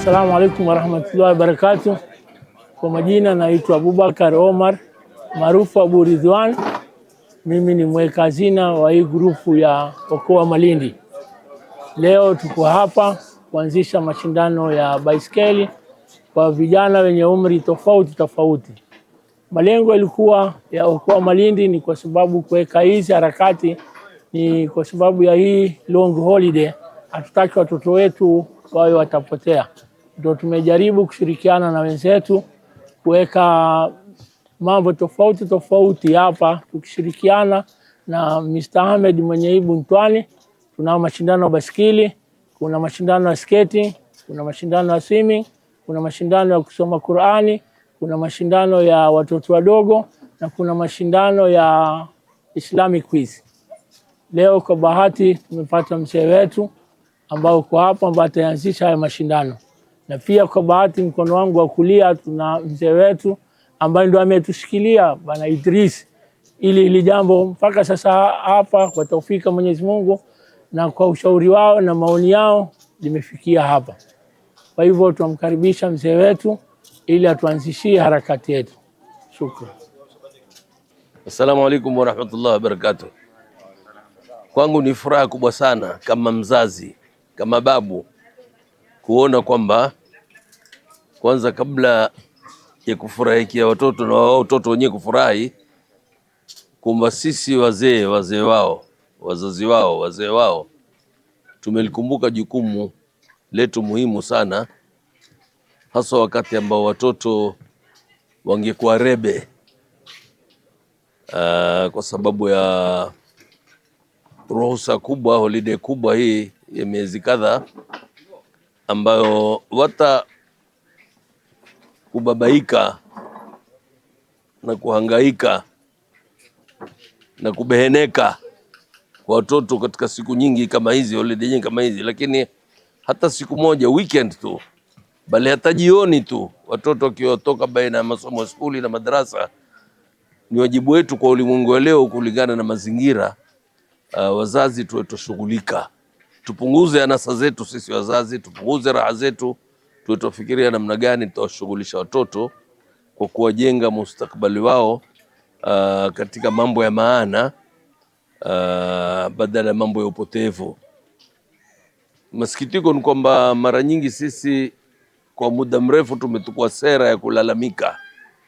Assalamu alaikum warahmatullahi wabarakatuh. Kwa majina naitwa Abubakar Omar maarufu Abu Ridwan. Mimi ni mweka hazina wa hii grupu ya Okoa Malindi. Leo tuko hapa kuanzisha mashindano ya baiskeli kwa vijana wenye umri tofauti. Malengo ilikuwa ya Okoa Malindi ni kwa sababu kuweka hizi harakati ni kwa sababu ya hii long holiday. Hatutaki watoto wetu wawe watapotea. Ndio tumejaribu kushirikiana na wenzetu kuweka mambo tofauti hapa, tukishirikiana na Mr. Ahmed mwenye Ibu Ntwani. Tuna mashindano ya baskeli, kuna mashindano ya skating, kuna mashindano ya swimming, kuna mashindano ya kusoma Qur'ani, kuna mashindano ya watoto wadogo na kuna mashindano ya Islamic quiz. Leo kwa bahati tumepata mzee wetu ambao uko hapa ambaye ataanzisha haya mashindano. Na pia kwa bahati mkono wangu wa kulia tuna mzee wetu ambaye ndio ametushikilia Bwana Idris ili jambo mpaka sasa hapa kwa taufika Mwenyezi Mungu na kwa ushauri wao na maoni yao limefikia hapa. Kwa hivyo tunamkaribisha mzee wetu ili atuanzishie harakati yetu. Shukran. Assalamu alaikum warahmatullahi wabarakatuh. Kwangu ni furaha kubwa sana kama mzazi, kama babu, kuona kwamba kwanza kabla ya kufurahikia watoto na watoto wenyewe kufurahi, kwamba sisi wazee wao, wazazi wao, wazee wao, tumelikumbuka jukumu letu muhimu sana, hasa wakati ambao watoto wangekuwa rebe kwa sababu ya ruhusa kubwa, holiday kubwa hii ya miezi kadhaa, ambayo wata kubabaika na kuhangaika na kubeheneka kwa watoto katika siku nyingi kama hizi, holiday nyingi kama hizi. Lakini hata siku moja weekend tu, bali hata jioni tu, watoto wakiotoka baina ya masomo ya skuli na madrasa, ni wajibu wetu kwa ulimwengu wa leo kulingana na mazingira, wazazi tuwe tushughulika, tupunguze anasa zetu sisi wazazi, tupunguze raha zetu, tuwe tufikiria namna gani tutawashughulisha watoto kwa kuwajenga mustakabali wao katika mambo ya maana badala ya mambo ya upotevu. Masikitiko ni kwamba mara nyingi sisi kwa muda mrefu tumetukua sera ya kulalamika,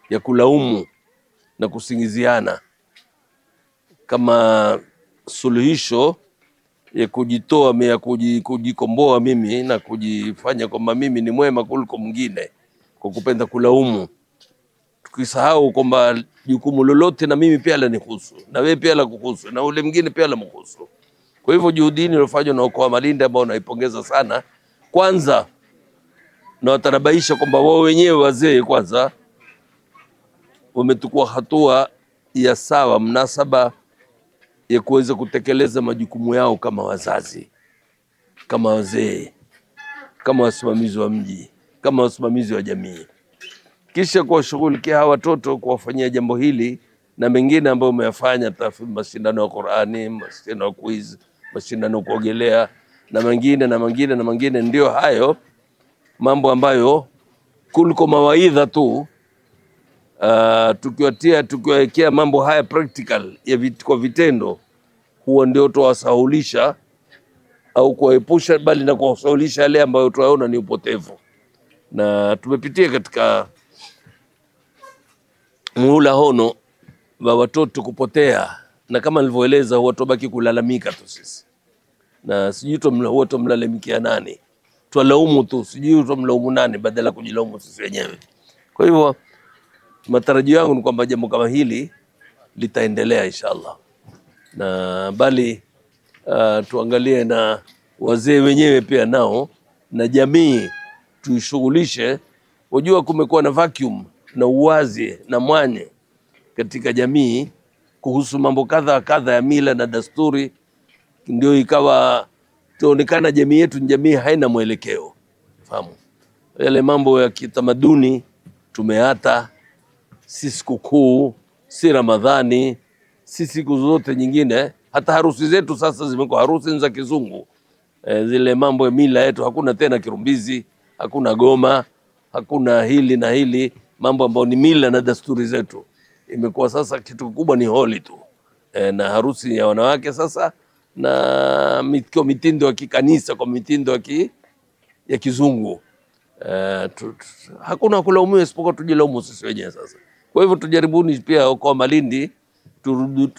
ya kulaumu na kusingiziana kama suluhisho ya kujitoa, ya kujikomboa mimi na kujifanya kwamba mimi ni mwema kuliko mwingine kwa kupenda kulaumu, tukisahau kwamba jukumu lolote na mimi pia lanihusu, na wewe pia la kuhusu, na ule mwingine pia la mhusu. Kwa hivyo juhudi iliyofanywa na Okoa Malindi ambao naipongeza sana, kwanza na watarabaisha kwamba wao wenyewe wazee kwanza wametukua hatua ya sawa mnasaba ya kuweza kutekeleza majukumu yao kama wazazi, kama wazee, kama wasimamizi wa mji, kama wasimamizi wa jamii, kisha kuwashughulikia hawa watoto, kuwafanyia jambo hili na mengine ambayo umeyafanya, mashindano ya Qur'ani, mashindano ya quiz, mashindano ya kuogelea na mengine. Ndio hayo mambo ambayo kuliko mawaidha tu, tukiwekea mambo haya practical kwa vitendo, huwa ndio tuwasahulisha au kuwaepusha, bali na kuwasahulisha yale ambayo tunaona ni upotevu. Na tumepitia katika muhula hono wa watoto kupotea, na kama nilivyoeleza huwa tubaki kulalamika tu sisi, na sijui huwa tumlalamikia nani, tuwalaumu tu, sijui tumlaumu nani badala kujilaumu sisi wenyewe. Kwa hivyo matarajio yangu ni kwamba jambo kama hili litaendelea inshallah, na bali tuangalie na wazee wenyewe pia nao na jamii tuishughulishe. Wajua kumekuwa na vacuum na uwazi na mwanye katika jamii kuhusu mambo kadha ya mila na dasturi, ndio ikawa tuonekana jamii yetu ni jamii haina mwelekeo. Fahamu yale mambo ya kitamaduni tumeata, si sikukuu, si Ramadhani, si siku zote nyingine. Hata harusi zetu sasa zimekuwa harusi za kizungu. Zile mambo ya mila yetu hakuna tena kirumbizi, hakuna goma, hakuna hili na hili, mambo ambayo ni mila na desturi zetu. Imekuwa sasa kitu kikubwa ni holi tu, na harusi ya wanawake sasa, na mitindo ya kikanisa kwa mitindo ya kizungu. Hakuna kulaumiwa isipokuwa tujilaumu sisi wenyewe sasa. Kwa hivyo tujaribuni pia kwa Malindi turudi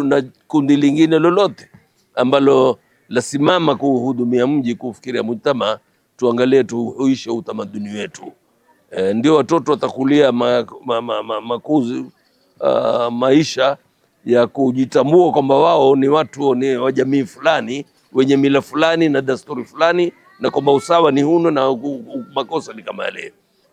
na kundi lingine lolote ambalo lasimama kuhudumia mji, kufikiria mujtama, tuangalie tuishe utamaduni wetu. Ndio watoto watakulia makuzi maisha ya kujitambua kwamba wao ni watu ni wa jamii fulani wenye mila fulani na desturi fulani, na kwamba usawa ni huno na makosa ni kama yale.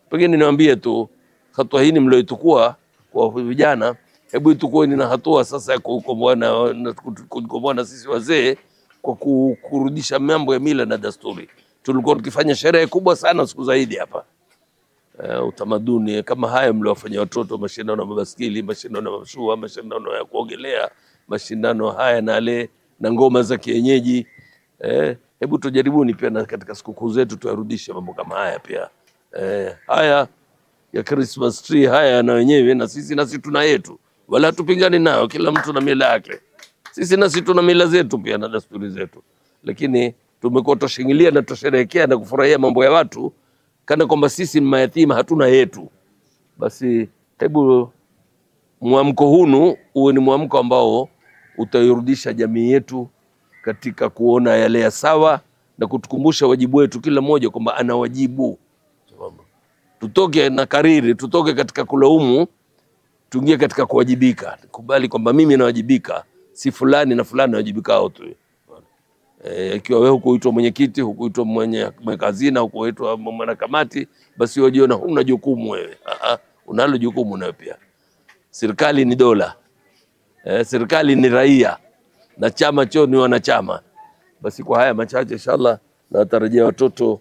Pengine niwaambie tu hatua hii mlioitukua kwa vijana, hebu itukueni na hatua sasa ya kukomboa na sisi wazee kwa kurudisha mambo ya mila na desturi. Tulikuwa tukifanya sherehe kubwa sana siku zaidi hapa. Utamaduni kama haya mliowafanya watoto, mashindano ya mabaskeli, mashindano ya mashua, mashindano ya kuogelea, mashindano haya na ngoma za kienyeji. Hebu tujaribuni pia na katika sikukuu zetu tuyarudishe mambo kama haya pia. Haya ya Christmas tree haya na wenyewe na sisi tuna yetu, wala tupingani nao, kila mtu na mila yake. Sisi nasi tuna mila zetu pia na desturi zetu, lakini tumekuwa tushingilia na tusherehekea na kufurahia mambo ya watu kana kwamba sisi ni mayatima, hatuna yetu. Basi hebu mwamko hunu uwe ni mwamko ambao utairudisha jamii yetu katika kuona yale ya sawa na kutukumbusha wajibu wetu kila mmoja kwamba ana wajibu. Tutoke na kariri, tutoke katika kulaumu, tuingie katika kuwajibika. Kubali kwamba mimi nawajibika, si fulani na fulani nawajibikao tu. Ikiwa wewe hukuitwa mwenyekiti, hukuitwa mwenye hazina, hukuitwa mwanakamati, basi wajiona huna jukumu wewe. Unalo jukumu nawe pia. Serikali ni dola, serikali ni raia, na chama choo ni wanachama. Basi kwa haya machache inshallah, na natarajia watoto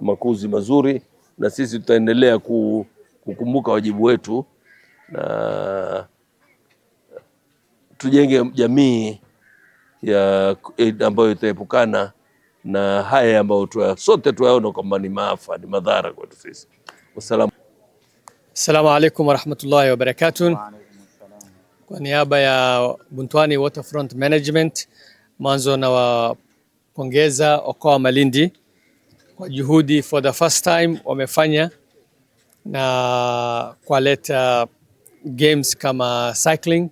makuzi mazuri, na sisi tutaendelea kukumbuka wajibu wetu na tujenge jamii ambayo itaepukana na haya ambayo sote tuyaona kwamba ni maafa, ni madhara kwetu sisi. Assalamu alaikum warahmatullahi wabarakatuh. Kwa niaba ya Buntwani Waterfront Management, mwanzo na wapongeza Okoa Malindi kwa juhudi for the first time wamefanya na kualeta games kama cycling.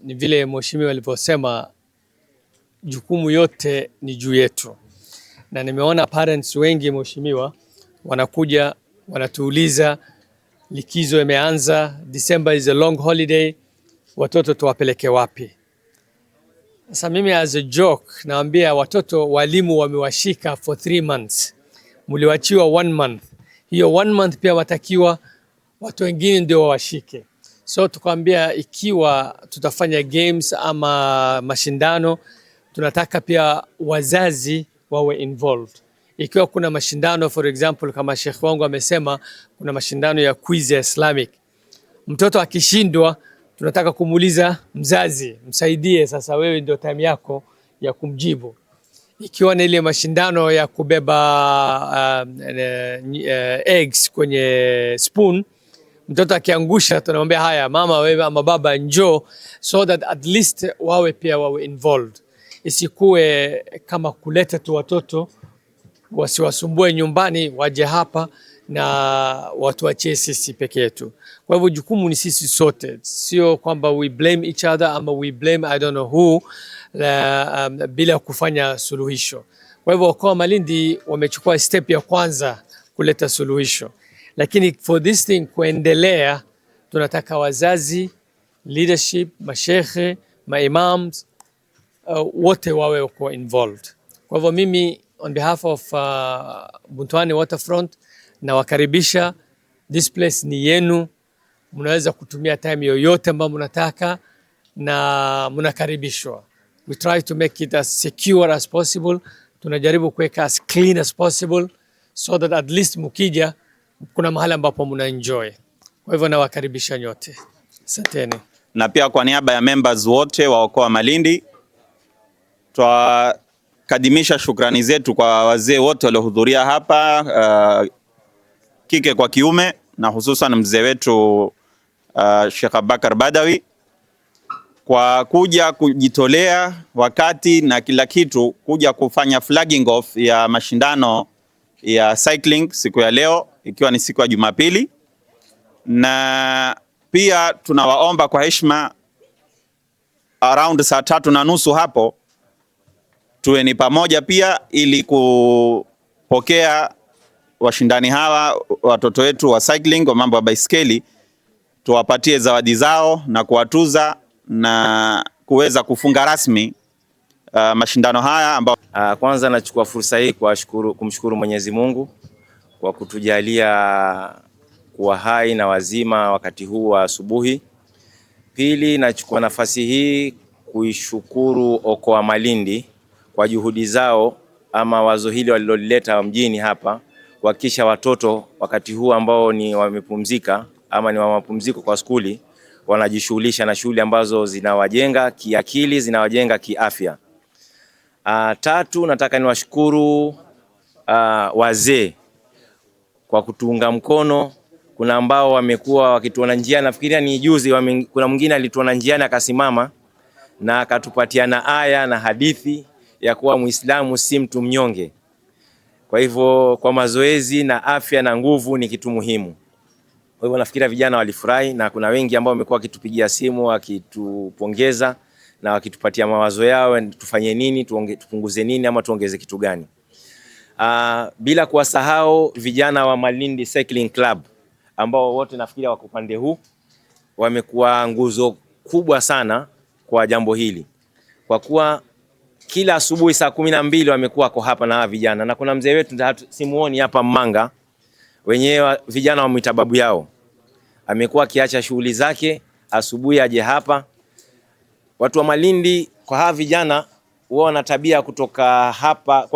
Ni vile mheshimiwa alivyosema, jukumu yote ni juu yetu, na nimeona parents wengi mheshimiwa wanakuja wanatuuliza, likizo imeanza, December is a long holiday, watoto tuwapeleke wapi? Sasa mimi as a joke naambia watoto, walimu wamewashika for 3 months, muliwachiwa 1 month. Hiyo 1 month pia watakiwa watu wengine ndio wawashike. So tukwambia ikiwa tutafanya games ama mashindano, tunataka pia wazazi wawe involved. Ikiwa kuna mashindano, for example, kama Sheikh wangu amesema kuna mashindano ya quiz ya Islamic, mtoto akishindwa tunataka kumuuliza mzazi, msaidie, sasa wewe ndio time yako ya kumjibu. Ikiwa ni ile mashindano ya kubeba eggs kwenye spoon, mtoto akiangusha tunamwambia haya mama wewe ama baba njoo, so that at least wawe pia wawe involved. Isikuwe kama kuleta tu watoto wasiwasumbue nyumbani, waje hapa na watu wachie sisi peke yetu. Kwa hivyo jukumu ni sisi sote, sio kwamba we blame each other ama we blame I don't know who bila kufanya suluhisho. Kwa hivyo Okoa Malindi wamechukua step ya kwanza kuleta suluhisho, lakini for this thing kuendelea, tunataka wazazi, leadership, mashekhe, maimams, wote wawe wako involved. Kwa hivyo mimi on behalf of Buntwani Waterfront na wakaribisha, this place ni yenu, mnaweza kutumia time yoyote ambayo mnataka na mnakaribishwa. We try to make it as secure as possible, tunajaribu kuweka as clean as possible, so that at least mukija kuna mahali ambapo mna enjoy. Kwa hivyo nawakaribisha nyote. Asanteni. Na pia kwa niaba ya members wote wa Okoa Malindi kadimisha shukrani zetu kwa wazee wote waliohudhuria hapa, kike kwa kiume, na hususan mzee wetu Sheikh Abubakar Badawi kwa kuja kujitolea wakati na kila kitu kuja kufanya flagging off ya mashindano ya cycling siku ya leo, ikiwa ni siku ya Jumapili. Na pia tunawaomba kwa heshima around saa 3:30 hapo tuwe ni pamoja pia, ili kupokea washindani hawa, watoto wetu wa cycling kwa mambo ya baiskeli, tuwapatie zawadi zao na kuwatuza na kuweza kufunga rasmi mashindano haya ambao. Kwanza nachukua fursa hii kumshukuru Mwenyezi Mungu kwa kutujalia kuwa hai na wazima wakati huu wa asubuhi. Pili, nachukua nafasi hii kuishukuru Okoa Malindi kwa juhudi zao ama wazo hili waliloleta mjini hapa kuhakikisha watoto wakati huu ambao ni wamepumzika ama ni wa mapumziko kwa skuli wanajishughulisha na shughuli ambazo zinawajenga kiakili, zinawajenga kiafya. Tatu, nataka niwashukuru wazee kwa kutuunga mkono. Kuna ambao wamekuwa wakituona njiani, nafikiria ni juzi kuna mwingine alituona njiani akasimama na akatupatia na aya na hadithi ya kuwa Muislamu si mtu mnyonge. Kwa hivyo kwa mazoezi na afya na nguvu ni kitu muhimu. Kwa hivyo nafikiria vijana walifurahi, na kuna wengi ambao wamekuwa wakitupigia simu wakitupongeza na wakitupatia mawazo yao, tufanye nini, tupunguze nini ama tuongeze kitu gani. Bila kuwasahau vijana wa Malindi Cycling Club ambao wote nafikiria wako pande huu, wamekuwa nguzo kubwa sana kwa jambo hili, kwa kuwa kila asubuhi saa 12 wamekuwa kwa hapa na vijana. Na kuna mzee wetu simuoni hapa Mmanga, wenyewe vijana wamuita babu yao, amekuwa akiacha shughuli zake asubuhi aje hapa. Watu wa Malindi kwa hawa vijana wao wana tabia kutoka hapa,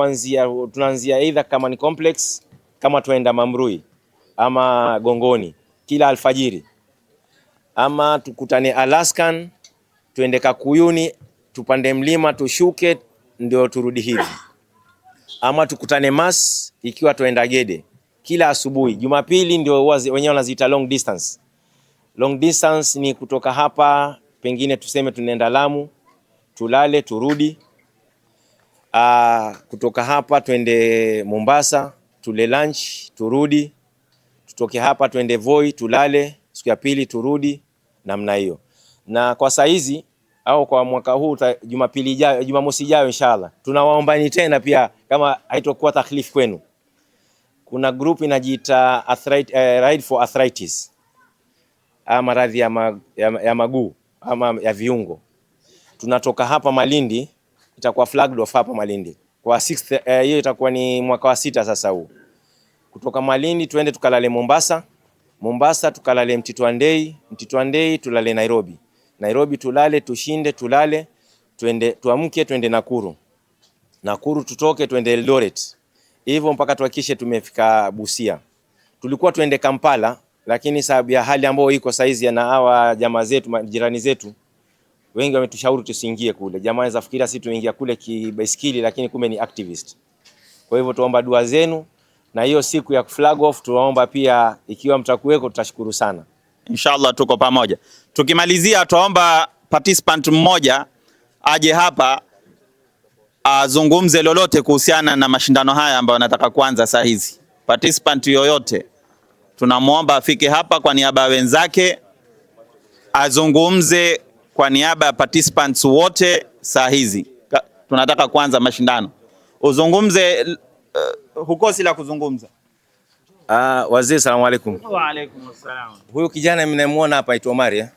tunaanzia either kama ni complex, kama tuenda Mamrui ama Gongoni kila alfajiri, ama tukutane Alaskan tuende Kakuyuni tupande mlima tushuke ndio turudi hivi, ama tukutane Mas ikiwa tuenda Gede kila asubuhi. Jumapili ndio wenyewe wanaziita long distance. Long distance ni kutoka hapa pengine tuseme tunaenda Lamu, tulale turudi. Kutoka hapa twende Mombasa, tule lunch turudi. Tutoke hapa twende Voi, tulale, siku ya pili turudi, namna hiyo. Na kwa saa hizi au kwa mwaka huu Jumapili ijayo, Jumamosi ijayo inshallah, tunawaombani tena pia kama haitokuwa takhlifu kwenu. Kuna group inajiita Ride for Arthritis, maradhi ya maguu ama ya viungo. Tunatoka hapa Malindi, itakuwa flagged off hapa Malindi kwa 6th, hiyo itakuwa ni mwaka wa 6 sasa huu. Kutoka Malindi tuende tukalale Mombasa, Mombasa tukalale Mtito Andei tulale Nairobi, Nairobi tulale tushinde tulale, tuamke tuende Nakuru tutoke tuende Eldoret, hivyo mpaka tuhakikishe tumefika Busia. Tulikuwa tuende Kampala, lakini sababu ya hali ambayo iko saizi na hawa jamaa zetu majirani zetu wengi wametushauri tusiingie kule. Jamaa za fikira sisi tuingia kule kibaiskeli, lakini kumbe ni activist. Kwa hivyo tuomba dua zenu, na hiyo siku ya flag off tunaomba pia ikiwa mtakuweko tutashukuru sana. Inshallah tuko pamoja. Tukimalizia tuomba participant mmoja aje hapa azungumze lolote kuhusiana na mashindano haya ambayo nataka kuanza saa hizi. Participant yoyote tunamuomba afike hapa kwa niaba ya wenzake azungumze kwa niaba ya participants wote saa hizi. Tunataka kuanza mashindano. Uzungumze, hukosi la kuzungumza. Wazee, salamu alaykum. Wa alaykum assalam. Huyu kijana mnamuona hapa aitwa Omar,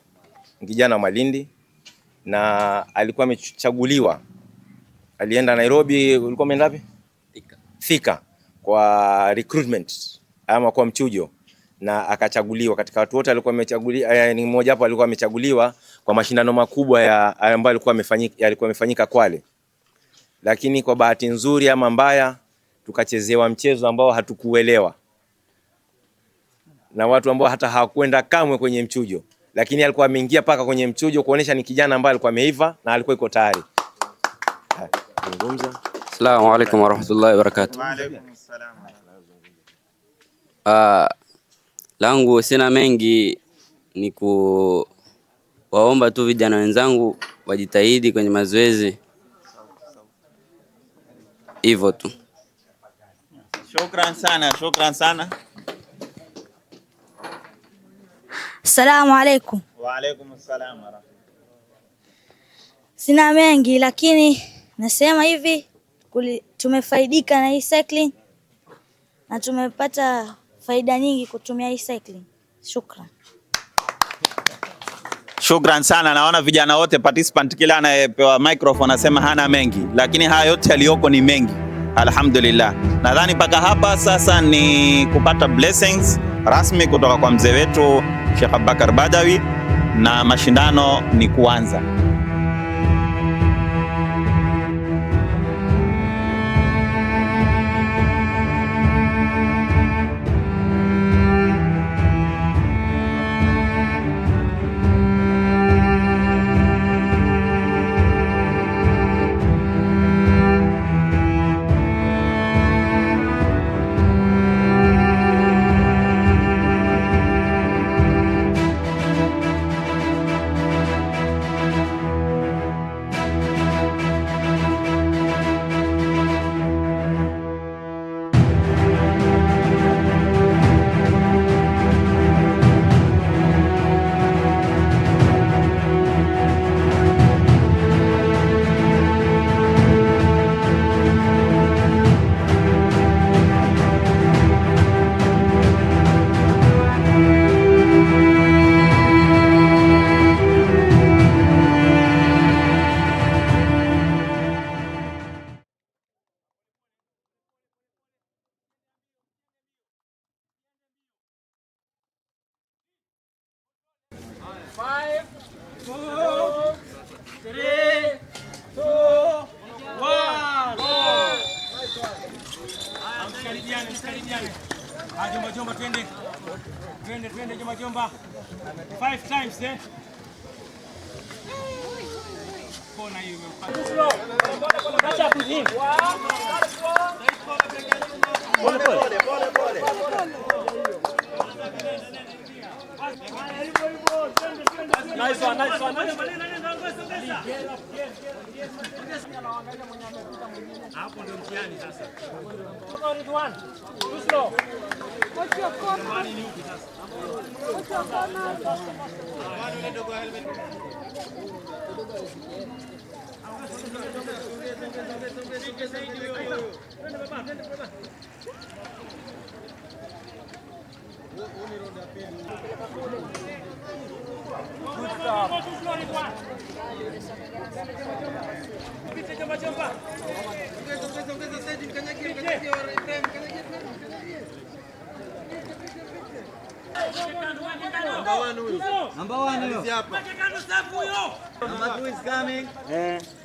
kijana wa Malindi, na alikuwa amechaguliwa. Alienda Nairobi, ulikuwa umeenda wapi? Thika kwa recruitment ama kwa mchujo, na akachaguliwa. Katika watu wote alikuwa amechaguliwa, ni mmoja hapo alikuwa amechaguliwa kwa mashindano makubwa ambayo alikuwa amefanyika Kwale. Lakini kwa bahati nzuri ama mbaya tukachezewa mchezo ambao hatukuelewa na watu ambao hata hawakwenda kamwe kwenye mchujo, lakini alikuwa ameingia paka kwenye mchujo kuonesha ni kijana ambaye alikuwa ameiva na alikuwa iko tayari. Zungumza. Assalamu alaikum warahmatullahi wabarakatuh. Wa alaikum assalam. Langu sina mengi, ni kuwaomba tu vijana wenzangu wajitahidi kwenye mazoezi, hivyo tu. Shukran sana, shukran sana. Assalamu alaikum. Wa alaikum assalam wa rahmatullah. Sina mengi, lakini nasema hivi, tumefaidika na hii cycling na tumepata faida nyingi kutumia hii cycling. Shukran. Shukran sana. Naona vijana wote participant, kila anayepewa microphone anasema hana mengi, lakini haya yote yaliyoko ni mengi. Alhamdulillah. Nadhani mpaka hapa sasa ni kupata blessings rasmi kutoka kwa mzee wetu Sheikh Abubakar Badawi na mashindano ni kuanza. Jomba twende. Twende jomba. 5 times eh. Kona hiyo imempata. Acha kuzini. Pole. Nice one. Hapo ndio mtihani sasa. Ridwan. Too slow. What's your corner? What's your corner? Number one hapa. Number 2 is coming.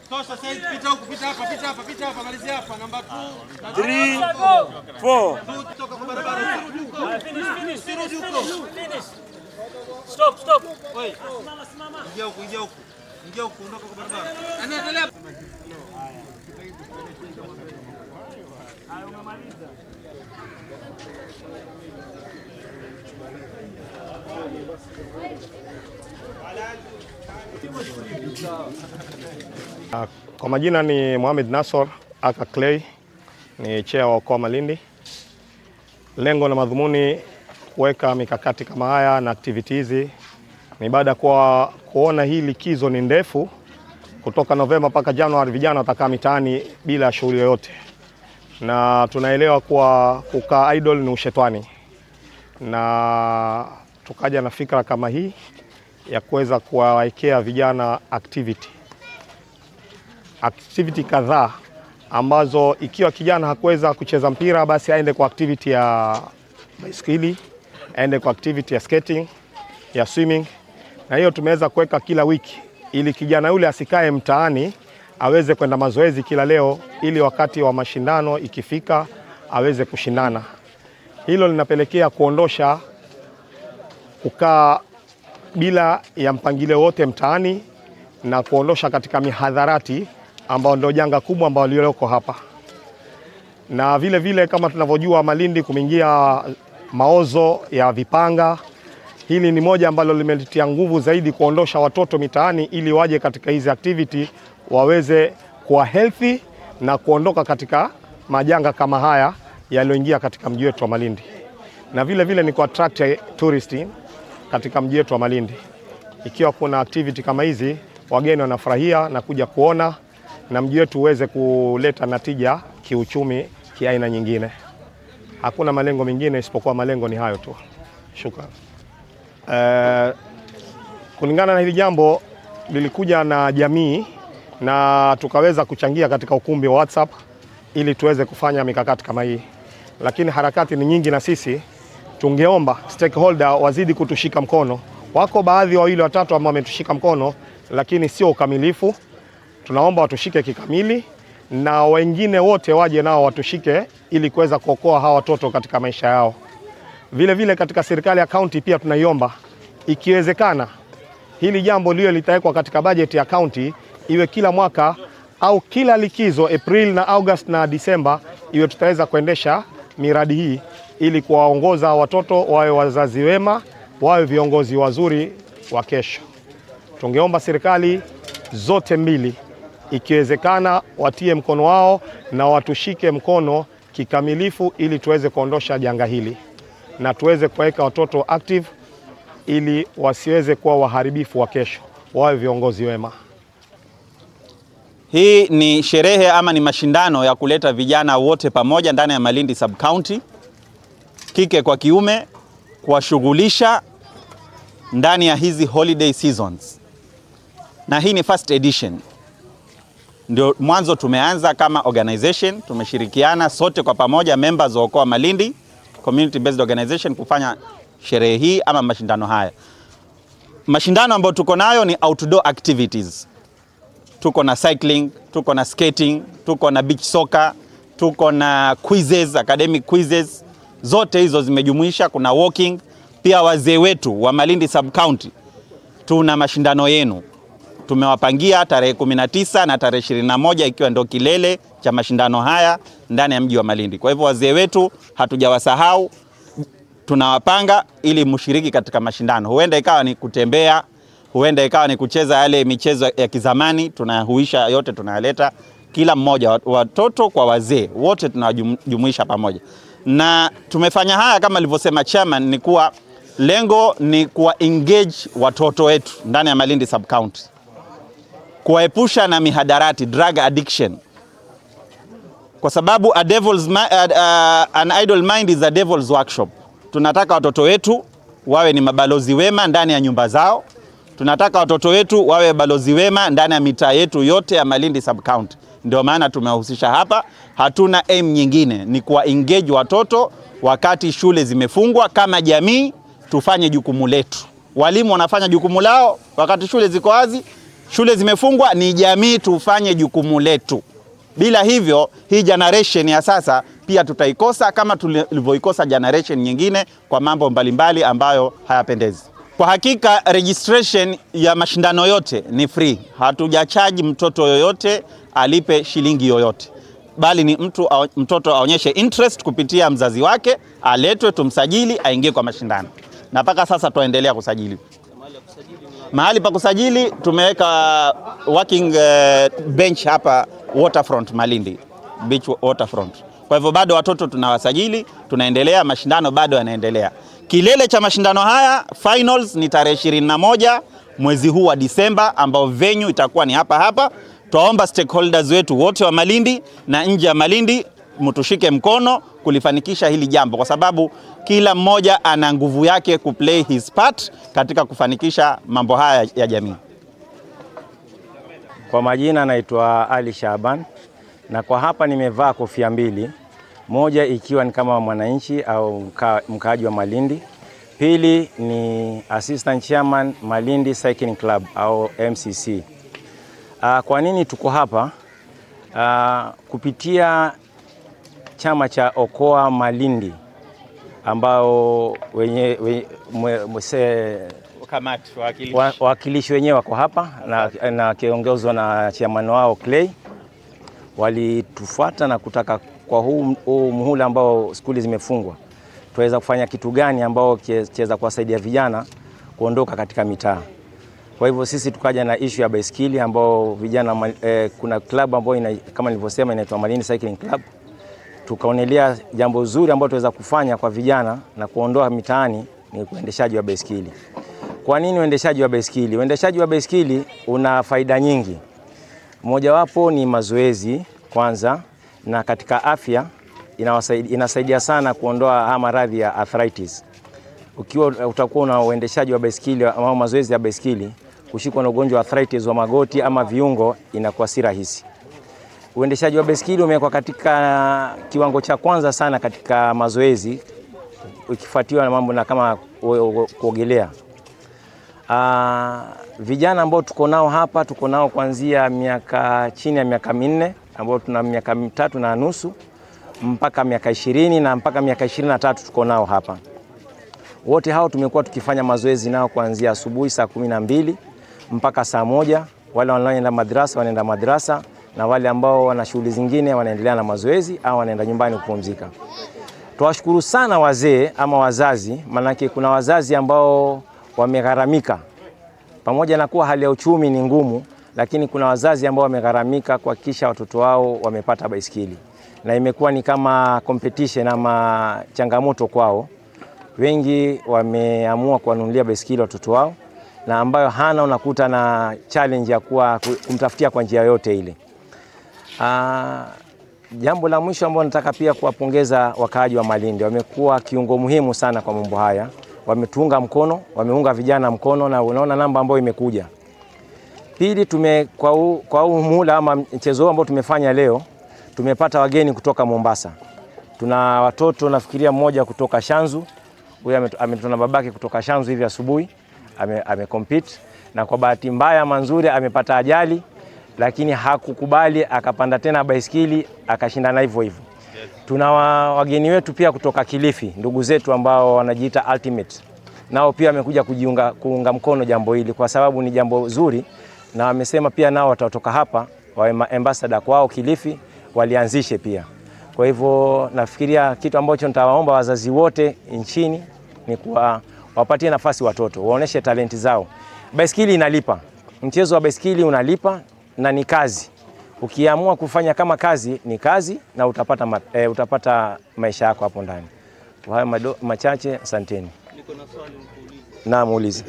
Tosha sasa, pita hapa, malizia hapa. Number 2, 3, 4. kutoka kwa barabara. Finish. Stop. Oi. Simama. Ingia huko, ondoka kwa barabara. Anaendelea. Hayo umemaliza. Kwa majina ni Mohamed Nassor aka Clay, ni chair wa Okoa Malindi. Lengo na madhumuni kuweka mikakati kama haya na activity hizi ni baada kwa kuona hii likizo ni ndefu, kutoka Novemba mpaka Januari vijana watakaa mitaani bila shughuli yoyote, na tunaelewa kuwa kukaa idle ni ushetani, na tukaja na fikra kama hii ya kuweza kuwaekea vijana activity kadhaa ambazo ikiwa kijana hakuweza kucheza mpira basi aende kwa activity ya baiskeli, aende kwa activity ya skating, ya swimming, na hiyo tumeweza kuweka kila wiki ili kijana yule asikae mtaani, aweze kwenda mazoezi kila leo ili wakati wa mashindano ikifika aweze kushindana. Hilo linapelekea kuondosha kukaa bila ya mpangilio wote mtaani na kuondosha katika mihadharati ambao ndio janga kubwa ambao lioko hapa. na vile vile kama tunavyojua Malindi kumeingia maozo ya vipanga. Hili ni moja ambalo limelitia nguvu zaidi kuondosha watoto mitaani ili waje katika hizi activity waweze kuwa healthy na kuondoka katika majanga kama haya yaliyoingia katika mji wetu wa Malindi. Na vile vile ni ku attract tourist katika mji wetu wa Malindi. Ikiwa kuna activity kama hizi, wageni wanafurahia na kuja kuona, na mji wetu uweze kuleta natija kiuchumi kiaina nyingine. Hakuna malengo mengine isipokuwa malengo ni hayo tu. Shukrani. Kulingana na hili jambo lilikuja na jamii na tukaweza kuchangia katika ukumbi wa WhatsApp ili tuweze kufanya mikakati kama hii. Lakini harakati ni nyingi na sisi tungeomba stakeholder wazidi kutushika mkono. Wako baadhi wawili watatu ambao wametushika mkono lakini sio ukamilifu. Tunaomba watushike kikamili na wengine wote waje nao watushike ili kuweza kuokoa hawa watoto katika maisha yao. Vile vile katika serikali ya county pia tunaiomba ikiwezekana hili jambo liwe litawekwa katika bajeti ya county, iwe kila mwaka au kila likizo April na August na Disemba, iwe tutaweza kuendesha miradi hii ili kuwaongoza watoto wawe wazazi wema, wawe viongozi wazuri wa kesho. Tungeomba serikali zote mbili ikiwezekana watie mkono wao na watushike mkono kikamilifu ili tuweze kuondosha janga hili na tuweze kuweka watoto active ili wasiweze kuwa waharibifu wa kesho, wawe viongozi wema. Hii ni sherehe ama ni mashindano ya kuleta vijana wote pamoja ndani ya Malindi sub county, kike kwa kiume, kuwashughulisha ndani ya hizi holiday seasons. Na hii ni first edition. Ndio mwanzo tumeanza kama organization, tumeshirikiana sote kwa pamoja members wa Okoa Malindi community based organization kufanya sherehe hii ama mashindano haya. Mashindano ambayo tuko nayo ni outdoor activities. Tuko na cycling, tuko na skating, tuko na beach soccer, tuko na quizzes, academic quizzes. Zote hizo zimejumuisha, kuna walking. Pia wazee wetu wa Malindi sub county tuna mashindano yenu. Tumewapangia tarehe 19 na tarehe 21 ikiwa ndio kilele cha mashindano haya ndani ya mji wa Malindi. Kwa hivyo wazee wetu hatujawasahau, tunawapanga ili mshiriki katika mashindano. Huenda ikawa ni kutembea, huenda ikawa ni kucheza yale michezo ya kizamani, tunayahuisha yote, tunayaleta kila mmoja, watoto kwa wazee, wote tunawajumuisha pamoja. Na tumefanya haya kama alivyosema chairman, ni kuwa lengo ni kuwa engage watoto wetu ndani ya Malindi sub county, kuwaepusha na mihadarati, drug addiction. Kwa sababu an idle mind is a devil's workshop. Tunataka watoto wetu wawe ni mabalozi wema ndani ya nyumba zao. Tunataka watoto wetu wawe balozi wema ndani ya mitaa yetu yote ya Malindi sub county. Ndio maana tumewahusisha hapa. Hatuna aim nyingine, ni kuwa engage watoto wakati shule zimefungwa. Kama jamii tufanye jukumu letu. Walimu wanafanya jukumu lao wakati shule ziko wazi. Shule zimefungwa, ni jamii tufanye jukumu letu. Bila hivyo hii generation ya sasa pia tutaikosa kama tulivyoikosa generation nyingine kwa mambo mbalimbali ambayo hayapendezi. Kwa hakika registration ya mashindano yote ni free. Hatujachaji mtoto yoyote alipe shilingi yoyote. Bali ni mtoto aonyeshe interest kupitia mzazi wake, aletwe tumsajili, aingie kwa mashindano. Na mpaka sasa tuendelea kusajili. Mahali pa kusajili tumeweka working bench hapa Waterfront Malindi, beach waterfront. Kwa hivyo bado watoto tunawasajili, tunaendelea, mashindano bado yanaendelea. Kilele cha mashindano haya finals ni tarehe 21 mwezi huu wa Disemba, ambao venue itakuwa ni hapa. Tuomba stakeholders wetu wote wa Malindi na nje ya Malindi mtushike mkono kulifanikisha hili jambo, kwa sababu kila mmoja ana nguvu yake kuplay his part katika kufanikisha mambo haya ya jamii. Kwa majina naitwa Ali Shaban, na kwa hapa nimevaa kofia mbili, moja ikiwa ni kama mwananchi au mkaaji wa Malindi, pili ni assistant chairman Malindi Cycling Club au MCC. Kwa nini tuko hapa? Kupitia chama cha Okoa Malindi ambao wakilishi wenyewe wako hapa na kiongozwa na chairman wao Clay, walitufuata na kutaka kwa huu muhula ambao skuli zimefungwa, tuweza kufanya kitu gani ambao kiweza kuwasaidia vijana kuondoka katika mitaa. Kwa hivyo sisi tukaja na issue ya baiskeli ambao vijana kuna club ambayo kama nilivyosema inaitwa Malindi Cycling Club. Tukaonelea jambo zuri ambalo tuweza kufanya kwa vijana na kuondoa mitaani ni uendeshaji wa baiskeli. Kwa nini uendeshaji wa baiskeli? Uendeshaji wa baiskeli una faida nyingi. Mojawapo ni mazoezi kwanza, na katika afya inasaidia sana kuondoa maradhi ya arthritis. Ukiwa utakuwa na uendeshaji wa baiskeli au mazoezi ya baiskeli, kushikwa na ugonjwa wa arthritis wa magoti ama viungo inakuwa si rahisi. Uendeshaji wa baiskeli umekuwa katika kiwango cha kwanza sana katika mazoezi, ukifuatiwa na mambo na kama kuogelea. Vijana ambao tuko nao hapa, tuko nao kuanzia chini ya miaka 4 ambao tuna miaka 3.5 mpaka miaka 20 na mpaka miaka 23 tuko nao hapa. Wote hao tumekuwa tukifanya mazoezi nao kuanzia asubuhi saa 12 mpaka saa 1. Wale wanaoenda madrasa wanaenda madrasa, na wale ambao wana shughuli zingine wanaendelea na mazoezi au wanaenda nyumbani kupumzika. Tuwashukuru sana wazee ama wazazi, manake kuna wazazi ambao wamegharamika. Pamoja na kuwa hali ya uchumi ni ngumu, lakini kuna wazazi ambao wamegharamika kuhakikisha watoto wao wamepata baiskeli. Na imekuwa ni kama competition ama changamoto kwao. Wengi wameamua kuwanunulia baiskeli watoto wao, na ambayo hana unakuta na challenge ya kumtafutia kwa njia yote ile. Jambo la mwisho ambalo nataka pia kuwapongeza wakaaji wa Malindi, wamekuwa kiungo muhimu sana kwa mambo haya. Wametuunga mkono, wameunga vijana mkono, na unaona namba ambayo imekuja. Pili, kwa huu muhula ama mchezo ambao tumefanya leo, tumepata wageni kutoka Mombasa. Tuna watoto nafikiria mmoja kutoka Shanzu, huyu ametuna babake kutoka Shanzu hivi asubuhi, amecompete, na kwa bahati mbaya manzuri amepata ajali, lakini hakukubali, akapanda tena baiskeli akashindana hivyo hivyo. Tuna wageni wetu pia kutoka Kilifi, ndugu zetu ambao wanajiita Ultimate. Nao pia wamekuja kuunga mkono jambo hili kwa sababu ni jambo zuri, na wamesema pia nao watatoka hapa wa ambassador kwao Kilifi walianzishe pia. Kwa hivyo nafikiria kitu ambacho nitawaomba wazazi wote nchini ni wapatie nafasi watoto, waoneshe talenti zao. Baiskeli inalipa. Mchezo wa baiskeli unalipa na ni kazi. Ukiamua kufanya kama kazi, ni kazi, na utapata maisha yako hapo ndani. Kwa hayo machache, asanteni. Niko na swali nikuulize. Naam, muulize.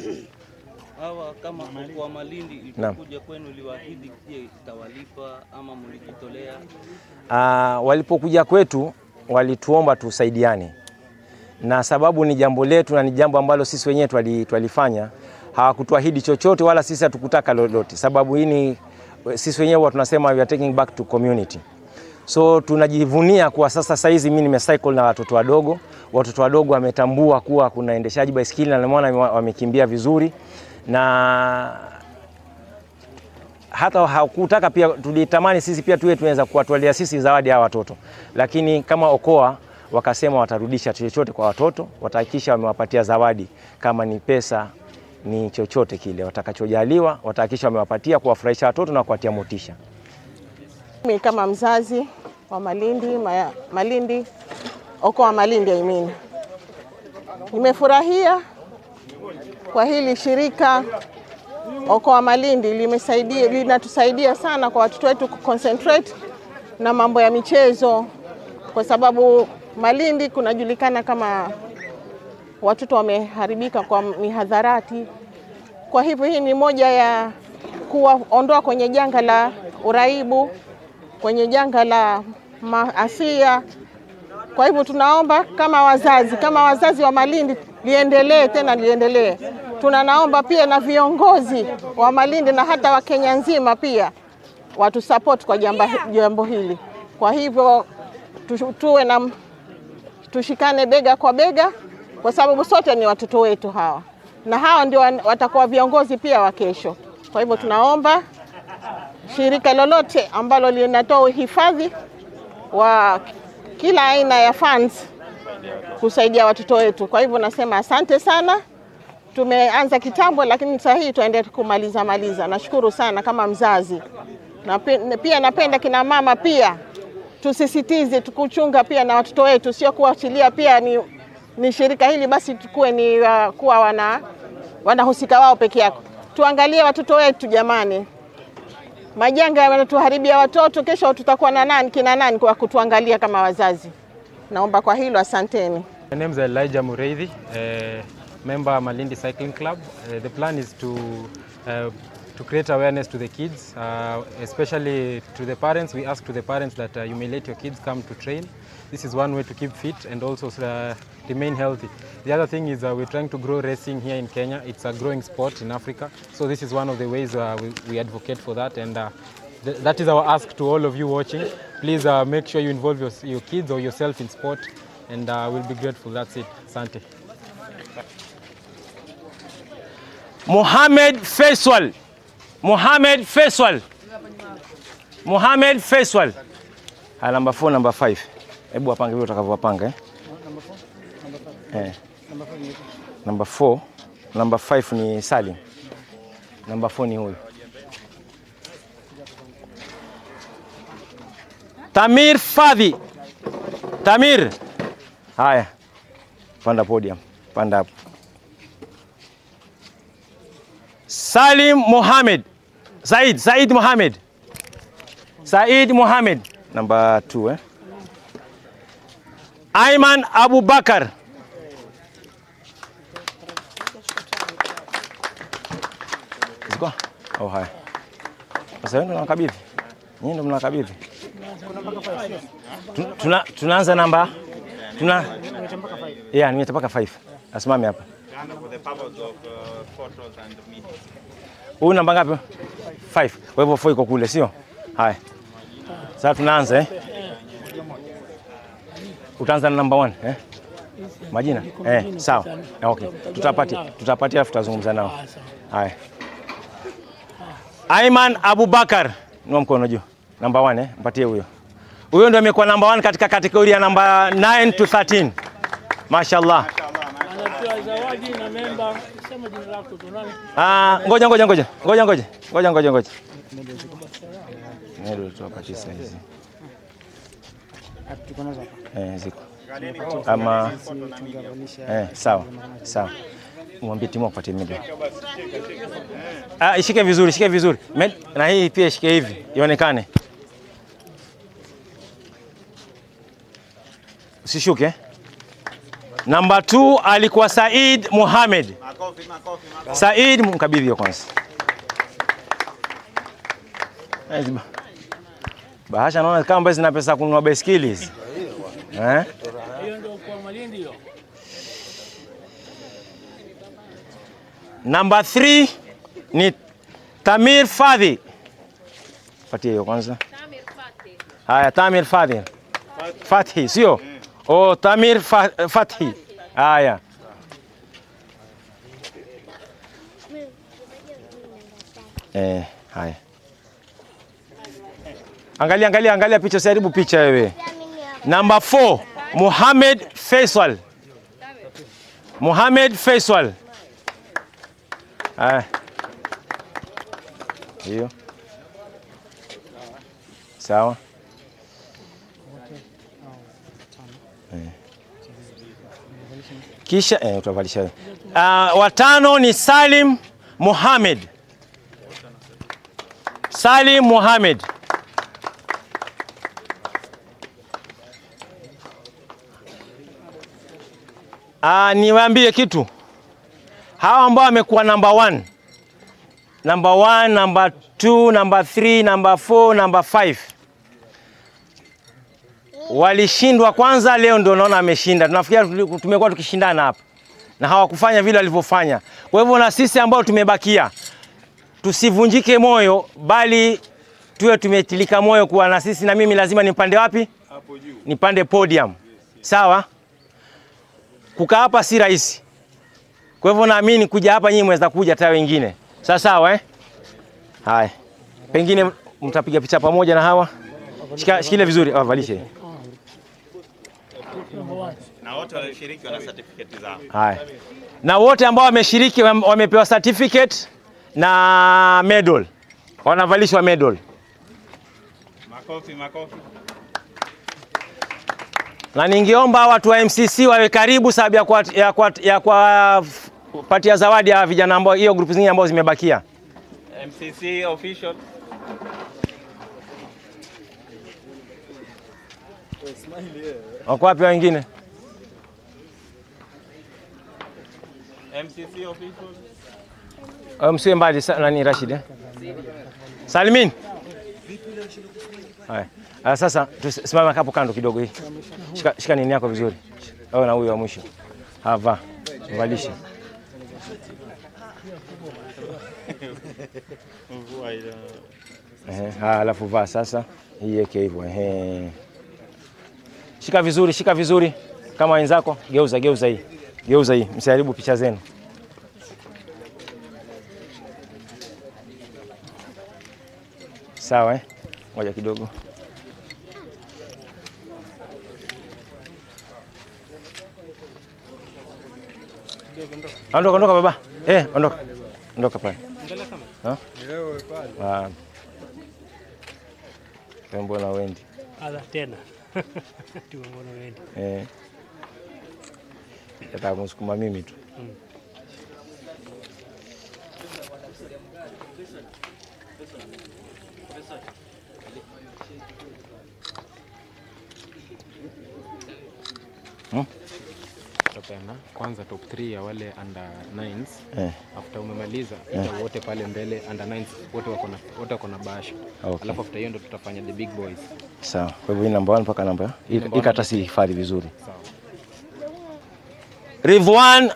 Hawa kama kwa Malindi ilipokuja kwenu iliwaahidi je, itawalipa ama mlijitolea? Walipokuja kwetu walituomba tusaidiane. Na sababu ni jambo letu na ni jambo ambalo sisi wenyewe twalifanya. Hawakutuahidi chochote wala sisi hatukutaka lolote. Sababu hii ni sisi wenyewe tunasema we are taking back to community. So tunajivunia kuwa sasa hizi mimi nimecycle na watoto wadogo. Watoto wadogo wametambua kuwa kuna endeshaji baiskeli na nimeona wamekimbia vizuri, na hata hakutaka pia, tulitamani sisi pia tunaweza kuwatolea sisi zawadi ya watoto, lakini kama Okoa wakasema watarudisha chochote kwa watoto, watahakikisha wamewapatia zawadi, kama ni pesa ni chochote kile watakachojaliwa, watahakikisha wamewapatia kuwafurahisha watoto na kuwatia motisha. Mimi kama mzazi wa Malindi, Okoa Malindi nimefurahia kwa hili shirika Okoa Malindi linatusaidia sana kwa watoto wetu kuconcentrate na mambo ya michezo, kwa sababu Malindi kunajulikana kama watoto wameharibika kwa mihadharati. Kwa hivyo hii ni moja ya kuwaondoa kwenye janga la uraibu, kwenye janga la maasia. Kwa hivyo tunaomba kama wazazi wa Malindi liendelee. Tunaomba pia na viongozi wa Malindi na hata wa Kenya nzima pia watu support kwa jambo hili. Kwa hivyo tushikane bega kwa bega, kwa sababu sote ni watoto wetu hawa, na hawa ndio watakuwa viongozi pia wa kesho. Kwa hivyo tunaomba shirika lolote ambalo linatoa uhifadhi wa kila aina ya funds kusaidia watoto wetu. Kwa hivyo nasema asante sana. Tumeanza kitambo, lakini sasa hii tuendelee kumaliza. Nashukuru sana kama mzazi. Na pia napenda kina mama pia tusisitize tukuchunga pia na watoto wetu, sio kuachilia pia ni shirika hili basi tukue ni kuwa wanahusika wao peke yako. Tuangalie watoto wetu jamani. Majanga yanatuharibia watoto, kesho tutakuwa na kina nani kwa kutuangalia kama wazazi. Naomba kwa hilo, asanteni. My name is Elijah Mureithi, member Malindi Cycling Club. The plan is to create awareness to the kids, especially to the parents. We ask to the parents that you may let your kids come to train. This is one way to keep fit and also remain healthy. The other thing is we're trying to grow racing here in Kenya. It's a growing sport in Africa. So this is one of the ways we advocate for that. And that is our ask to all of you watching. Please make sure you involve your kids or yourself in sport, and we'll be grateful. That's it. Asante. Mohamed Faisal. Mohamed Faisal. Mohamed Faisal. Number 4, number 5. Hebu wapange vile utakavyowapanga. Number 4, number 5 ni Salim. Number 4 ni huyu. Tamir Fadhi. Tamir. Haya. Panda podium. Panda hapo. Salim Mohamed. Said Mohamed. Said Mohamed. Number 2 Ayman Abu Bakar. Ziko? Oh, haya. Sasa ndio nakabidhi. Nyinyi ndio mnakabidhi. Tunaanza namba. Yeah, nimetapaka 5. Asimame hapa. Huyu namba ngapi? 5. Kwa hivyo 4 iko kule, sio? Haya. Sasa tunaanza Utaanza na number 1 Majina? Sawa. Okay. Tutapatia alafu tutazungumza nao. Haya. Ayman Abu Bakar. Nua mkono juu. Number 1 mpatie huyo. Huyo ndio amekuwa number 1 katika kategoria namba 9 to 13. Mashaallah. Anapewa zawadi na member. Sema jina lako tunani? Ngoja. Ndio tuwapatie saizi. Ziko. Ama sawa. Mwambie timu akupatie medal. Ishike vizuri. Na hii pia ishike hivi ionekane. Usishuke. Number 2 alikuwa Said Mohamed. Said mkabidhi hiyo kwanza. Bahasha naona kama zina pesa kununua baiskeli hizi. Hiyo ndio kwa Malindi hiyo. Number 3 ni Tamir Fadhi. Patia hiyo kwanza. Tamir Fathi. Haya, Tamir Fadhi. Fathi, sio? Tamir Fathi. Haya. Haya. Angalia picha, usiharibu picha wewe. Number 4, Mohamed Faisal. Mohamed Faisal. Hiyo. Sawa. Kisha utavalisha. Watano ni Salim Mohamed. Salim Mohamed. Niwaambie kitu. Hawa ambao wamekuwa number 1. Number 1, number 2, number 3, number 4, number 5. Walishindwa kwanza, leo ndio naona ameshinda. Tunafikiria tumekuwa tukishindana hapa. Na hawakufanya vile walivyofanya. Kwa hivyo na sisi ambao tumebakia tusivunjike moyo, bali tuwe tumetilika moyo kuwa na sisi na mimi lazima nipande wapi? Hapo juu. Nipande podium. Sawa? Kukaa hapa si rahisi. Kwa hivyo naamini kuja hapa nyinyi mweza kuja hata wengine. Sawa Haya. Pengine mtapiga picha pamoja na hawa. Shikile vizuri, wavalishe. Na wote walioshiriki wana certificate zao. Haya. Na wote ambao wameshiriki wamepewa certificate na medal. Wanavalishwa medal. Makofi. na ningeomba watu wa MCC wawe karibu sababu ya kupatia zawadi ya vijana ambao hiyo group zingine ambao zimebakia. MCC official. Wako wapi wengine? MCC official. Msiwe mbali nani Rashid Salimin. Haya. Sasa tusimame hapo kando kidogo hii. Shika nini yako vizuri. Au na huyo wa mwisho. Hava. Mvalishe. Alafu vaa sasa. Hii yake hivyo. Shika vizuri kama wenzako. Geuza hii. Msiharibu picha zenu. Sawa Ngoja kidogo. Ondoka baba. Ondoka pale. Mbona wendi? Tena. Mbona wendi? Nataka kumsukuma mimi tu. Kwanza top 3 ya wale under 9s. After umemaliza wote pale mbele under 9s wote wako na basha. Alafu after hiyo ndo tutafanya the big boys. Sawa. Kwa hivyo number 1 mpaka number hii kata si hifadhi vizuri. Sawa. Ridwan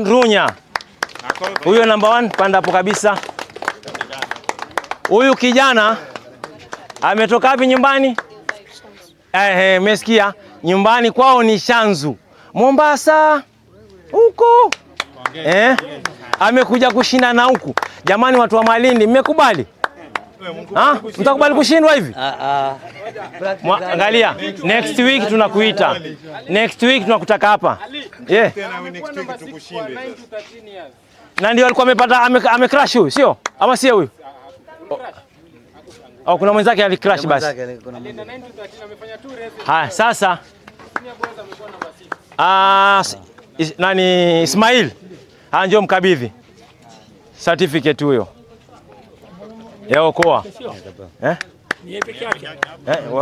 Runya. Huyo number 1 panda hapo kabisa. Huyu kijana ametoka wapi nyumbani? Umesikia? Nyumbani kwao ni Shanzu, Mombasa huko. Amekuja kushindana huku. Jamani watu wa Malindi mmekubali? Mtakubali kushindwa hivi? Angalia, next week tunakuita. Next week tunakutaka hapa. Tena next week tukushinde. Na ndio alikuwa amepata amecrash huyu, sio? Ama sio huyu? Au kuna mwenzake alicrash basi. Haya, sasa nani Ismail? Njoo mkabidhi certificate huyo. Ya Okoa. Ni peke yake.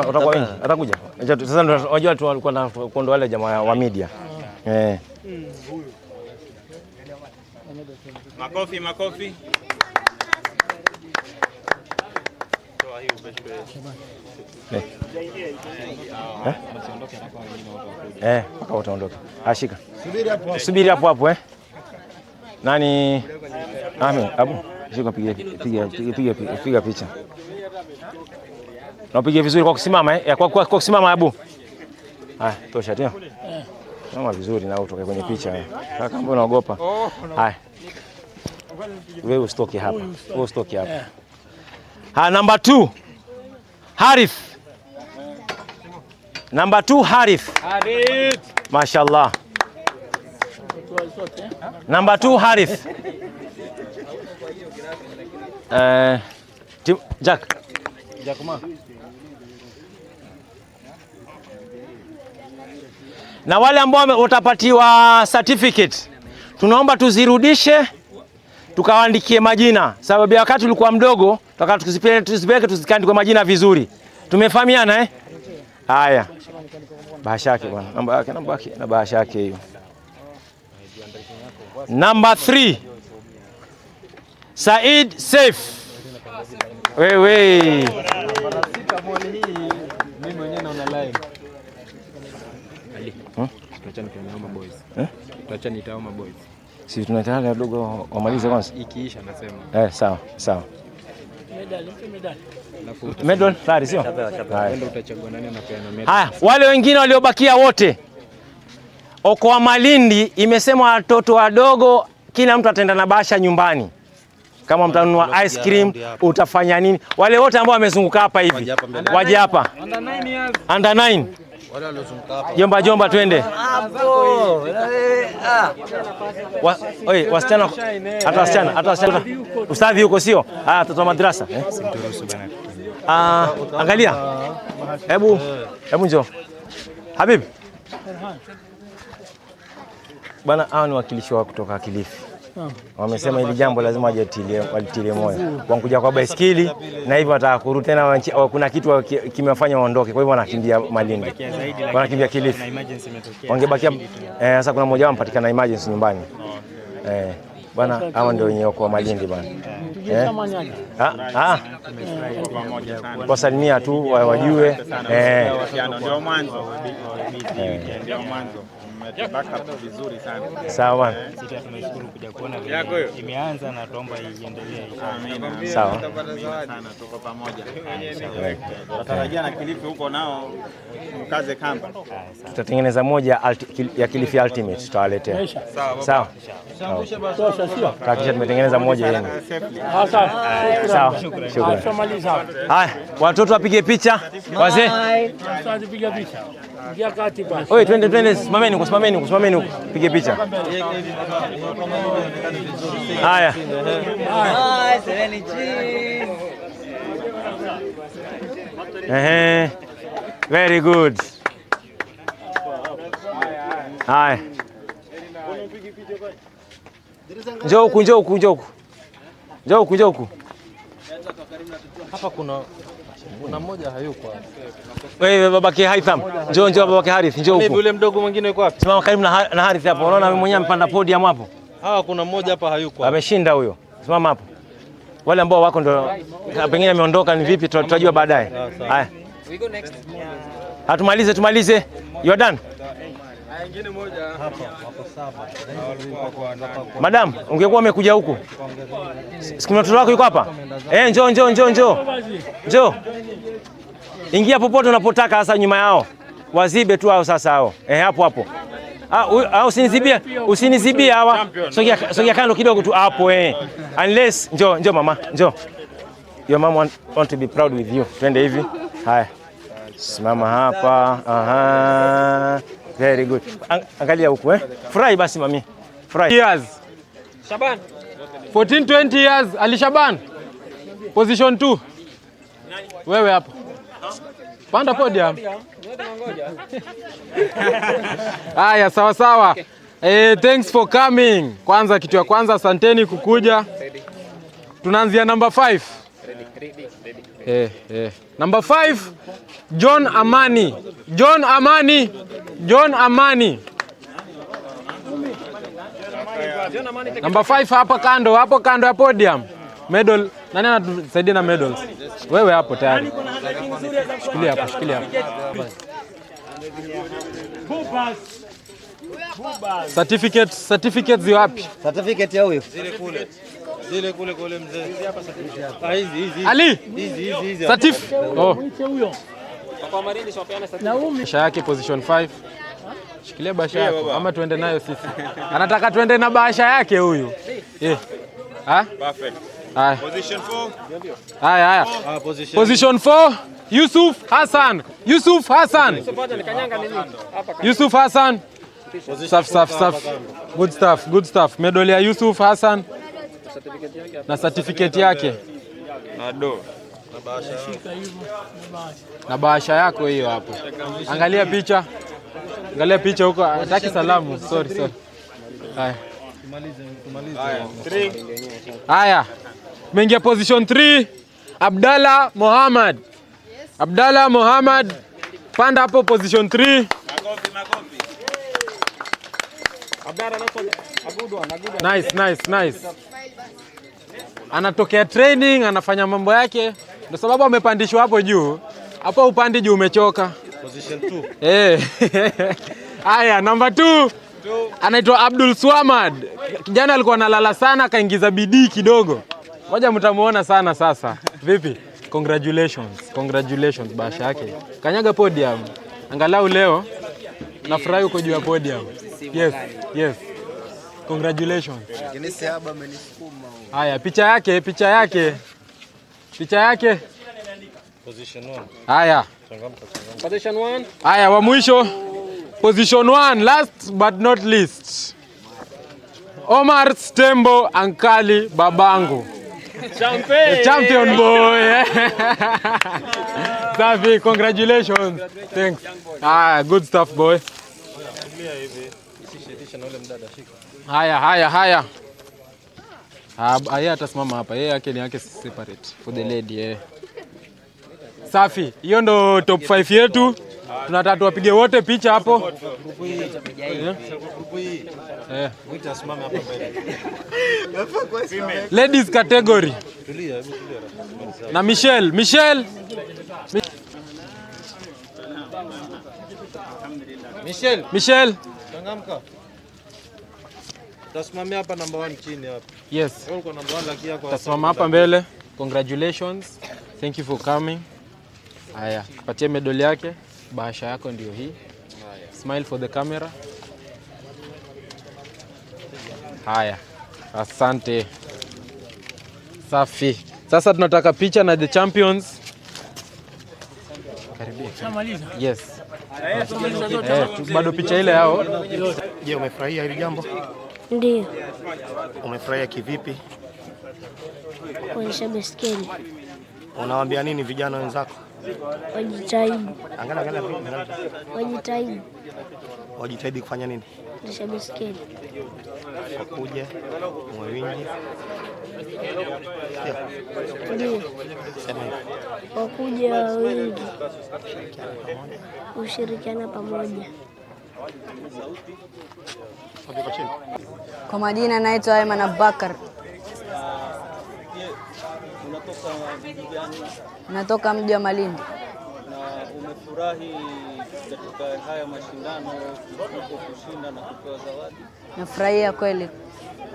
Utakuwa wingi. Atakuja. Sasa unajua tu walikuwa na kondo wale jamaa wa media. Makofi. Mpaka utaondoka. Ashika. Subiri hapo. Nani? Abu. Shika piga picha. Na upige vizuri kwa kusimama kwa kusimama Abu. Tosha tena. Mama vizuri na utoke kwenye picha. Kaka mbona unaogopa? Wewe usitoke hapa. Number 2. Harith. Number 2 Harith. Mashallah. Number 2 Harith. Jack Ma. Na wale ambao watapatiwa certificate tunaomba tuzirudishe tukawaandikie majina, sababu ya wakati ulikuwa mdogo, tutaka tuzipeleke tusikandike majina vizuri. Tumefahamiana Haya. Bahasha yake bwana. Namba yake na bahasha yake hiyo. Number 3. Said Saif. Wewe. Mimi mwenyewe naona live. Ali. Tuacha nikaoma boys. Tuacha nitaoma boys. Si tunataka dogo wamalize kwanza. Ikiisha nasema. Sawa. Medal tayari sio? Ndio utachagua nani anapeana medal. Haya, wale wengine waliobakia wote. Okoa Malindi imesema watoto wadogo kila mtu ataenda na bahasha nyumbani. Kama mtanunua ice cream utafanya nini? Wale wote ambao wamezunguka hapa hivi waje hapa. Under 9. Wale waliozunguka hapa. Jomba twende. Wasichana hata wasichana. Ustadhi huko sio? Watoto wa madrasa. Angalia. Hebu njoo. Habib. Bwana, hao ni wakilishi wa kutoka Kilifi. Wamesema hili jambo lazima walitilie moyo. Wanakuja kwa baiskeli na hivyo wataka kurudi tena, kuna kitu kimewafanya waondoke. Kwa hivyo wanakimbia Malindi. Wanakimbia Kilifi. Wangebakia sasa kuna mmoja wao mpatikana emergency nyumbani. Bwana, hao ndio wenyewe kwa Malindi bwana. Kwa salimia tu wajue. Ndio mwanzo. Ndio mwanzo. Tumebaka vizuri sana. Sawa. Sisi tunashukuru kuja kuona imeanza na tuomba iendelee. Sawa. Sana tuko pamoja. Tunatarajia na Kilifi huko nao mkaze kamba. Tutatengeneza moja ya Kilifi Ultimate tutawaletea. Sawa. Hakikisha tumetengeneza moja yenu. Sawa. Shukrani. Haya, watoto wapige picha. Wazee. Sasa tupige picha. Ingia kati basi. Oi, twende kusimameni pige picha. Haya. Very good. Haya. Njoo huku. Hapa kuna mmoja hayuko. Wewe babake Haitham. Njoo babake Harith, njoo huku. Mimi yule mdogo mwingine yuko wapi? Simama karibu na Harith hapo. Unaona mimi mwenyewe mpanda podium hapo. Kuna mmoja hapa hayuko. Ameshinda huyo. Simama hapo. Wale ambao wako ndo pengine ameondoka ni vipi tutajua baadaye. Haya. We go next. Tumalize. You are done. Ingine moja hapa wako 7. Madam, ungekuwa umekuja huku. Siku mtoto wako yuko hapa? Njoo. Ingia popote unapotaka sasa nyuma yao. Wazibe tu hao sasa hao. Hapo. Usinizibie hawa. Sogea kando kidogo tu hapo Unless njoo mama, njoo. Your mom want to be proud with you. Twende hivi. Haya. Simama hapa. Very good. Angalia huku Furahi basi mami. Furahi. Years. Shaban. 14-20 years Ali Shaban. Position 2. Wewe hapo. Panda podium. Haya, sawa. Thanks for coming. Kwanza kitu ya kwanza asanteni kukuja. Tunaanzia number 5. Number 5 John Amani. Number 5 hapa kando ya podium. Medal. Nani anatusaidia na medals? Wewe hapo tayari. Shikilia hapo. Certificate zi wapi? Certificate ya huyo. Zile kule mzee. Hizi. Ali. Hizi. Certificate. Huyo. Kwa Marindi swapeana certificate. Basha yake position 5. Shikilia basha yako ama tuende nayo sisi. Anataka tuende na basha yake huyu. Perfect. Position 4. Haya. Position 4 Yusuf Hassan. Safi. Good stuff. Medal ya Yusuf Hassan na certificate yake. Na bahasha yako hiyo hapo. Angalia picha huko. Hataki salamu. Sorry. Haya. Haya. Mengia position 3 Abdalla Mohammed. Panda hapo position 3. Nice. Anatokea training, anafanya mambo yake. Ndio sababu amepandishwa hapo juu. Hapo upandi juu umechoka. Position 2. Haya, number 2. Anaitwa Abdul Swamad. Kijana alikuwa analala sana, akaingiza bidii kidogo. Ngoja mtamuona sana sasa. Vipi? Congratulations basha yake. Kanyaga podium. Angalau leo nafurahi uko juu ya podium. Yes. Congratulations. Haya, picha yake. Position 1. Haya. Position 1. Haya, wa mwisho. Position 1, last but not least. Omar Stembo Ankali babangu. Champagne. Champion boy. Safi, congratulations. Thanks. Good stuff boy. Haya. Yeye atasimama hapa. Yeye yake ni yake separate for the lady. Safi. Hiyo ndo top 5 yetu. Tunataka tuwapige wote picha hapo. Ladies category. Na Michelle. Changamka. Tasimamia hapa number 1 chini hapa. Yes. Wewe uko number 1 laki yako. Tasimama hapa mbele. Congratulations. Thank you for coming. Haya, patie medali yake. Bahasha yako ndio hii. Smile for the camera. Haya. Asante. Safi. Sasa tunataka picha na the champions. Karibia. Shamaliza. Yes. Bado picha ile yao. Je, umefurahia hili jambo? Ndio. Umefurahia kivipi? Kuendesha baiskeli. Unawaambia nini vijana wenzako? Wajitahidi. Angalia. Wajitahidi. Wajitahidi kufanya nini? Kuendesha baiskeli. Wakuje mwe wingi. Ndio. Wakuje wingi. Ushirikiana pamoja. Kwa majina naitwa Ayman Abubakar. Unatoka mji gani? Natoka mji wa Malindi. Na umefurahi katika haya mashindano kushinda na kupewa zawadi? Nafurahia kweli.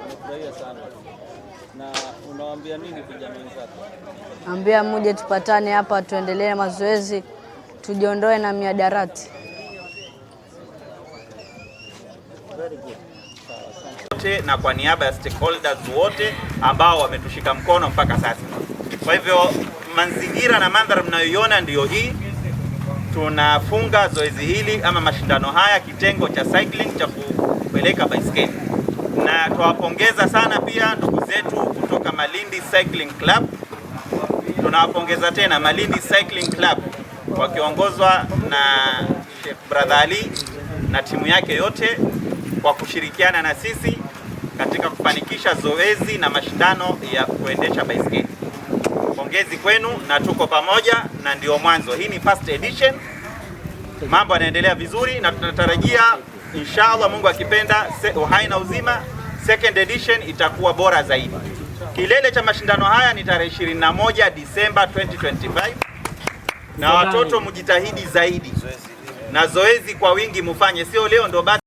Nafurahia sana. Na unawaambia nini vijana wenzako? Ambia mmoja tupatane hapa tuendelee mazoezi, tujiondoe na miadarati. Very good. Na kwa niaba ya stakeholders wote ambao wametushika mkono mpaka sasa. Kwa hivyo mazingira na mandhari mnayoiona ndiyo hii. Tunafunga zoezi hili ama mashindano haya kitengo cha cycling cha kupeleka baiskeli. Na tuwapongeza sana pia ndugu zetu kutoka Malindi Cycling Club. Tunawapongeza tena Malindi Cycling Club wakiongozwa na Sheikh Brother Ali na timu yake yote kwa kushirikiana na sisi katika kufanikisha zoezi na mashindano ya kuendesha baiskeli. Pongezi kwenu na tuko pamoja na ndio mwanzo. Hii ni first edition. Mambo yanaendelea vizuri na tunatarajia inshallah Mungu akipenda uhai na uzima second edition itakuwa bora zaidi. Kilele cha mashindano haya ni tarehe 21 Disemba 2025. Na watoto mjitahidi zaidi. Na zoezi kwa wingi mufanye, sio leo ndo basi